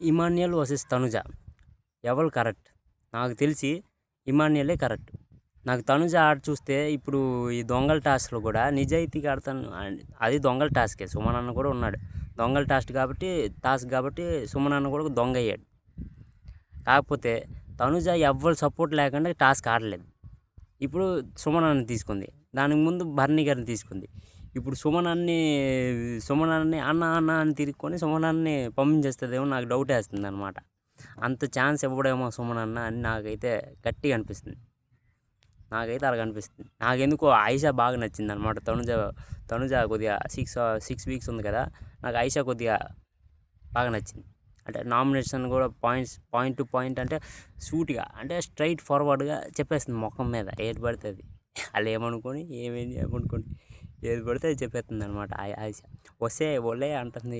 Emmanuel versus Tanuja ఎవరు correct? నాకు తెలిసి ఇమాన్యుయలే కరెక్ట్. నాకు తనుజ ఆట చూస్తే ఇప్పుడు ఈ దొంగల టాస్క్లో కూడా నిజాయితీగా ఆడతాను. అది దొంగల టాస్కే. సుమన్ అన్న కూడా ఉన్నాడు దొంగల టాస్క్ కాబట్టి సుమన్ అన్న కూడా దొంగ అయ్యాడు. కాకపోతే తనుజ ఎవ్వరు సపోర్ట్ లేకుండా టాస్క్ ఆడలేదు. ఇప్పుడు సుమన్ అన్న తీసుకుంది, దానికి ముందు భరణి గారిని తీసుకుంది. ఇప్పుడు సుమన్ అన్నని అన్న అన్న అని తిరుక్కొని సుమన్ అన్నని పంపించేస్తుందేమో నాకు డౌట్ వేస్తుంది అనమాట. అంత ఛాన్స్ ఇవ్వడేమో సుమన్ అన్న అని నాకైతే గట్టిగా అనిపిస్తుంది. నాకైతే అలా అనిపిస్తుంది. నాకెందుకో ఆయిషా బాగా నచ్చింది అనమాట. తనుజ కొద్దిగా 6 వీక్స్ ఉంది కదా, నాకు ఆయిషా కొద్దిగా బాగా నచ్చింది. అంటే నామినేషన్ కూడా పాయింట్ టు పాయింట్, అంటే సూటిగా, అంటే స్ట్రైట్ ఫార్వర్డ్గా చెప్పేస్తుంది ముఖం మీద ఏది పడితే అది. వాళ్ళు ఏమనుకొని ఏమనుకొని ఏది పడితే అది చెప్పేస్తుంది అనమాట. ఆయిషా వస్తే ఒలే అంటుంది.